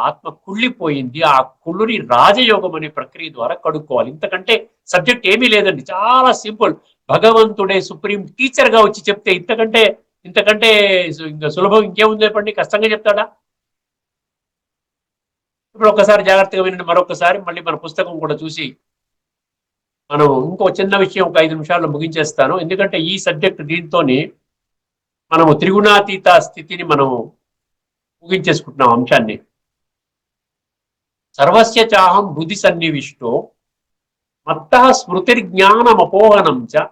ఆత్మ కుళ్ళిపోయింది. ఆ కుళ్ళుని రాజయోగం అనే ప్రక్రియ ద్వారా కడుక్కోవాలి. ఇంతకంటే సబ్జెక్ట్ ఏమీ లేదండి, చాలా సింపుల్. భగవంతుడే సుప్రీం టీచర్ గా వచ్చి చెప్తే ఇంతకంటే ఇంతకంటే ఇంకా సులభం ఇంకేముంది చెప్పండి? కష్టంగా చెప్తాడా? ఇప్పుడు ఒక్కసారి జాగ్రత్తగా వినండి, మరొకసారి మళ్ళీ మన పుస్తకం కూడా చూసి మనం ఇంకో చిన్న విషయం ఒక 5 నిమిషాల్లో ముగించేస్తాను. ఎందుకంటే ఈ సబ్జెక్ట్ దీంతోని మనము త్రిగుణాతీత స్థితిని మనము ముగించేసుకుంటున్నాం అంశాన్ని. సర్వస్య చాహం బుద్ధి సన్నివిష్టో మత్తః స్మృతిర్జ్ఞానమపోహనం చ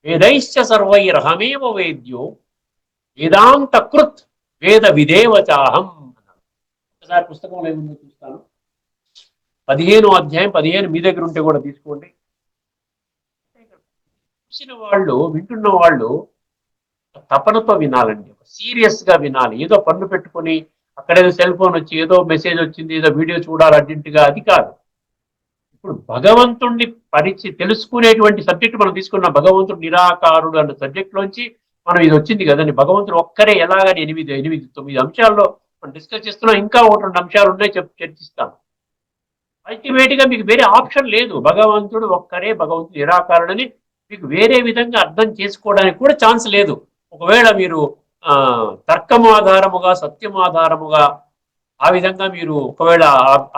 వేదైశ్చ సర్వైరహమేవ వేద్యో వేదాంత కృత్ వేద విదేవచాహం. ఒకసారి పుస్తకంలో ఏముందో చూస్తాను. 15వ అధ్యాయం 15 మీ దగ్గర ఉంటే కూడా తీసుకోండి. చూసిన వాళ్ళు, వింటున్న వాళ్ళు తపనతో వినాలండి, సీరియస్ గా వినాలి. ఏదో పన్ను పెట్టుకొని అక్కడేదో సెల్ ఫోన్ వచ్చి ఏదో మెసేజ్ వచ్చింది, ఏదో వీడియో చూడాలి అర్జెంటుగా, అది కాదు. ఇప్పుడు భగవంతుణ్ణి తెలుసుకునేటువంటి సబ్జెక్ట్ మనం తీసుకున్నాం. భగవంతుడు నిరాకారుడు అన్న సబ్జెక్ట్ లోంచి మనం ఇది వచ్చింది కదండి. భగవంతుడు ఒక్కరే ఎలాగని 8, 9 అంశాల్లో మనం డిస్కస్ చేస్తున్నాం. ఇంకా 1-2 అంశాలు ఉన్నాయి, చర్చిస్తాం. అల్టిమేట్ గా మీకు వేరే ఆప్షన్ లేదు. భగవంతుడు ఒక్కరే, భగవంతుడు నిరాకారుడని మీకు వేరే విధంగా అర్థం చేసుకోవడానికి కూడా ఛాన్స్ లేదు. ఒకవేళ మీరు తర్కము ఆధారముగా, సత్యం ఆధారముగా ఆ విధంగా మీరు ఒకవేళ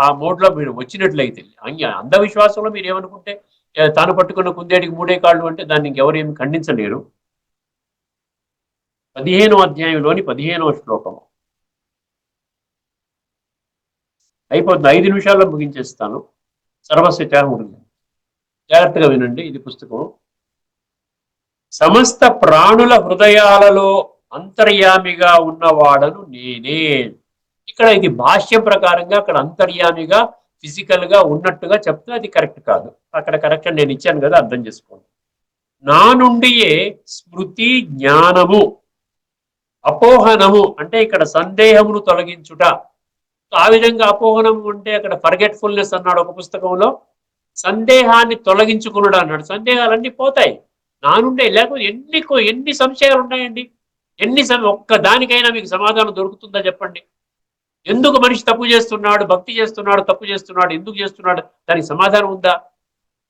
ఆ మోడ్లో మీరు వచ్చినట్లయితే, అంధవిశ్వాసంలో మీరు ఏమనుకుంటే తాను పట్టుకున్న కుందేటికి 3 కాళ్ళు అంటే దాన్ని ఇంకెవరేమి ఖండించలేరు. 15వ అధ్యాయంలోని 15వ శ్లోకము అయిపోతుంది. 5 నిమిషాల్లో ముగించేస్తాను. సర్వస్య చాహం. జాగ్రత్తగా వినండి, ఇది పుస్తకం. సమస్త ప్రాణుల హృదయాలలో అంతర్యామిగా ఉన్నవాడను నేనే. ఇక్కడ ఇది భాష్యం ప్రకారంగా అక్కడ అంతర్యామిగా ఫిజికల్ గా ఉన్నట్టుగా చెప్తే అది కరెక్ట్ కాదు. అక్కడ కరెక్షన్ నేను ఇచ్చాను కదా, అర్థం చేసుకోండి. నా నుండియే స్మృతి, జ్ఞానము, అపోహనము అంటే ఇక్కడ సందేహమును తొలగించుట. ఆ విధంగా అపోహనము అంటే అక్కడ ఫర్గెట్ఫుల్నెస్ అన్నాడు ఒక పుస్తకంలో. సందేహాన్ని తొలగించుకున్నాడు అన్నాడు. సందేహాలన్నీ పోతాయి నా నుండే. లేకపోతే ఎన్ని సంశయాలు ఉన్నాయండి, ఒక్క దానికైనా మీకు సమాధానం దొరుకుతుందా చెప్పండి? ఎందుకు మనిషి తప్పు చేస్తున్నాడు, భక్తి చేస్తున్నాడు, తప్పు చేస్తున్నాడు, ఎందుకు చేస్తున్నాడు, దానికి సమాధానం ఉందా?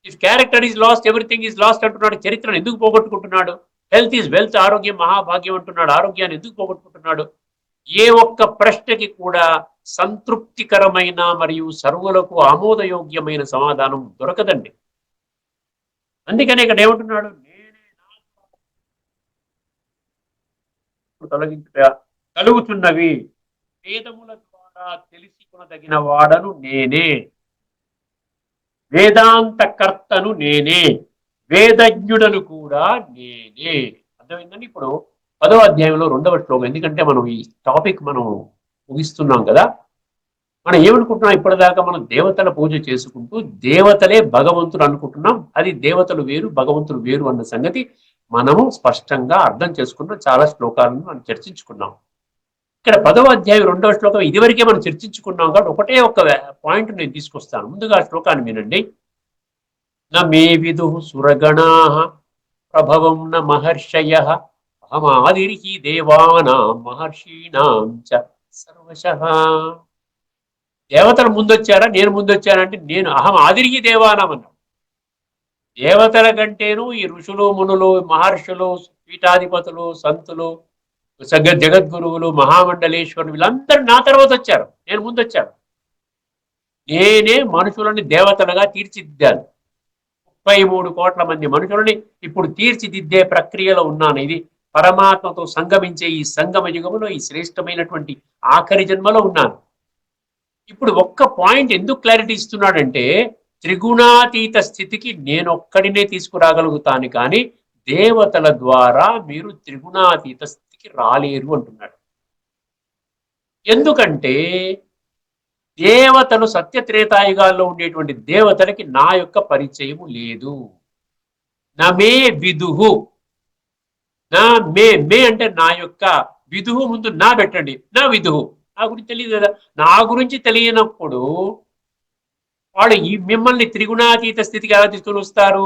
If character is lost everything is lost అంటున్నాడు. చరిత్రను ఎందుకు పోగొట్టుకుంటున్నాడు? హెల్త్ ఈజ్ వెల్త్, ఆరోగ్యం మహాభాగ్యం అంటున్నాడు. ఆరోగ్యాన్ని ఎందుకు పోగొట్టుకుంటున్నాడు? ఏ ఒక్క ప్రశ్నకి కూడా సంతృప్తికరమైన మరియు సర్వులకు ఆమోదయోగ్యమైన సమాధానం దొరకదండి. అందుకనే ఇక్కడ ఏమంటున్నాడు? నేనే తొలగించుట కలుగుతున్నవి వేదముల ద్వారా తెలుసుకొనదగిన వాడను నేనే, వేదాంతకర్తను నేనే, వేదజ్ఞుడను కూడా నేనే. అర్థమైందండి? ఇప్పుడు 10వ అధ్యాయంలో 2వ శ్లోకం. ఎందుకంటే మనం ఈ టాపిక్ మనం ముగిస్తున్నాం కదా. మనం ఏమనుకుంటున్నాం? ఇప్పటిదాకా మనం దేవతల పూజ చేసుకుంటూ దేవతలే భగవంతుడు అనుకుంటున్నాం. అది దేవతలు వేరు, భగవంతుడు వేరు అన్న సంగతి మనము స్పష్టంగా అర్థం చేసుకున్న చాలా శ్లోకాలను మనం చర్చించుకున్నాం. ఇక్కడ 10వ అధ్యాయం 2వ శ్లోకం ఇదివరకే మనం చర్చించుకున్నాం కాబట్టి ఒకటే ఒక పాయింట్ నేను తీసుకొస్తాను. ముందుగా ఆ శ్లోకాన్ని వినండి. న మే విదుః సురగణాః ప్రభవం న మహర్షయః అహమాదిర్హి దేవానాం మహర్షీణాం చ సర్వశః. దేవతలు ముందొచ్చారా నేను ముందొచ్చానంటే నేను అహం ఆదిర్హి దేవానాం అన్నాడు. దేవతల కంటేను ఈ ఋషులు మునులు మహర్షులు పీఠాధిపతులు సంతులు జగద్గురువులు మహామండలేశ్వరులు వీళ్ళందరూ నా తర్వాత వచ్చారు, నేను ముందొచ్చాను. నేనే మనుషులని దేవతలుగా తీర్చిదిద్దాను. 33 కోట్ల మంది మనుషులని ఇప్పుడు తీర్చిదిద్దే ప్రక్రియలో ఉన్నాను. ఇది పరమాత్మతో సంగమించే ఈ సంగమ యుగంలో ఈ శ్రేష్టమైనటువంటి ఆఖరి జన్మలో ఉన్నాను. ఇప్పుడు ఒక్క పాయింట్ ఎందుకు క్లారిటీ ఇస్తున్నాడంటే త్రిగుణాతీత స్థితికి నేనొక్కడినే తీసుకురాగలుగుతాను, కానీ దేవతల ద్వారా మీరు త్రిగుణాతీత స్థితికి రాలేరు అంటున్నాడు. ఎందుకంటే దేవతలు సత్యత్రేతాయుగాల్లో ఉండేటువంటి దేవతలకి నా యొక్క పరిచయము లేదు. నమే విదుహు, నా మే అంటే నా యొక్క, విదుహు ముందు నా పెట్టండి, నా విదుహు, నా గురించి తెలియదు కదా. నా గురించి తెలియనప్పుడు వాళ్ళు ఈ మిమ్మల్ని త్రిగుణాతీత స్థితికి ఎలా తీసుకుని వస్తారు?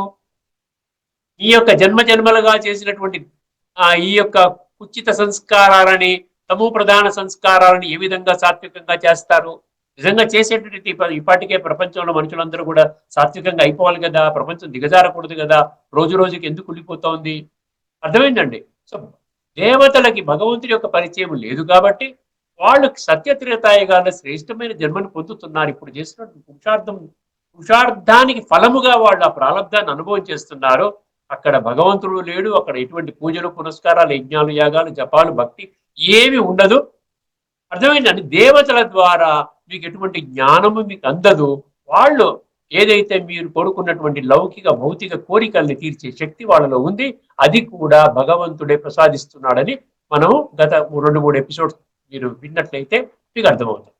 ఈ యొక్క జన్మ జన్మలుగా చేసినటువంటి ఈ యొక్క కుచిత సంస్కారాలని తమో ప్రధాన సంస్కారాలని ఏ విధంగా సాత్వికంగా చేస్తారు? నిజంగా చేసేటువంటి ఇప్పటికే ప్రపంచంలో మనుషులందరూ కూడా సాత్వికంగా అయిపోవాలి కదా, ప్రపంచం దిగజారకూడదు కదా, రోజు రోజుకి ఎందుకు ఉండిపోతోంది? అర్థమైందండి. సో దేవతలకి భగవంతుడి యొక్క పరిచయం లేదు కాబట్టి వాళ్ళు సత్యత్రేతాయుగాల శ్రేష్టమైన జన్మను పొందుతున్నారు. ఇప్పుడు చేసిన పురుషార్థానికి ఫలముగా వాళ్ళు ఆ ప్రారంధాన్ని అనుభవం చేస్తున్నారు. అక్కడ భగవంతుడు లేడు, అక్కడ ఎటువంటి పూజలు పునస్కారాలు యజ్ఞాలు యాగాలు జపాలు భక్తి ఏమి ఉండదు. అర్థమైందండి. దేవతల ద్వారా మీకు ఎటువంటి జ్ఞానము మీకు అందదు. వాళ్ళు ఏదైతే మీరు కోరుకున్నటువంటి లౌకిక భౌతిక కోరికల్ని తీర్చే శక్తి వాళ్ళలో ఉంది. అది కూడా భగవంతుడే ప్రసాదిస్తున్నాడని మనం గత 2-3 ఎపిసోడ్స్ మీరు విన్నట్లయితే మీకు అర్థమవుతుంది.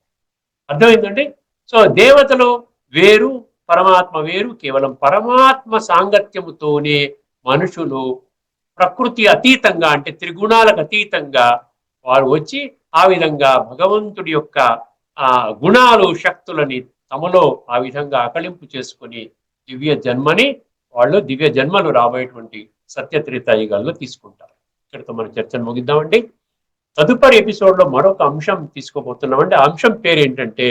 అర్థమైందండి. సో దేవతలు వేరు, పరమాత్మ వేరు. కేవలం పరమాత్మ సాంగత్యముతోనే మనుషులు ప్రకృతి అతీతంగా అంటే త్రిగుణాలకు అతీతంగా వారు వచ్చి ఆ విధంగా భగవంతుడి యొక్క గుణాలు శక్తులని తమలో ఆ విధంగా అకలింపు చేసుకుని దివ్య జన్మలు రాబోయేటువంటి సత్యత్రేతాయుగాల్లో తీసుకుంటారు. ఇక్కడితో మన చర్చను ముగిద్దామండి. తదుపరి ఎపిసోడ్ లో మరొక అంశం తీసుకోబోతున్నామండి. ఆ అంశం పేరు ఏంటంటే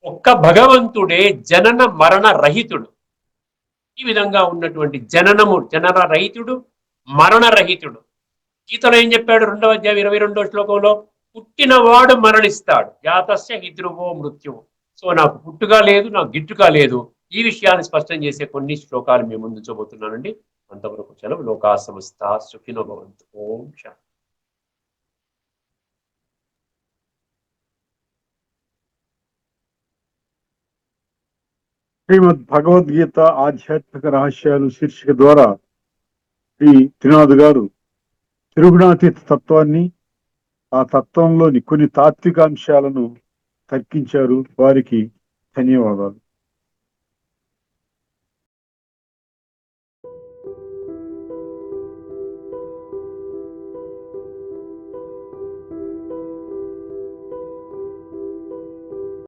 ఒక్క భగవంతుడే జనన మరణ రహితుడు. ఈ విధంగా ఉన్నటువంటి జనన రహితుడు, మరణ రహితుడు. గీతలో ఏం చెప్పాడు? 2వ అధ్యాయం 22వ శ్లోకంలో పుట్టినవాడు మరణిస్తాడు, జాతస్య హి ధ్రువో మృత్యువు. సో నాకు పుట్టుగా లేదు, నాకు గిట్టుగా లేదు. ఈ విషయాన్ని స్పష్టం చేసే కొన్ని శ్లోకాలు మేము ముందు చూబోతున్నానండి. అంతవరకు సెలవు. లోకా సమస్తా సుఖినో భవంతు. ఓం శాంతి. శ్రీమద్ భగవద్గీత ఆధ్యాత్మిక రహస్యాలు శీర్షిక ద్వారా శ్రీ త్రినాథ్ గారు త్రిగుణాతీత తత్వాన్ని, ఆ తత్వంలోని కొన్ని తాత్విక అంశాలను తర్కించారు. వారికి ధన్యవాదాలు.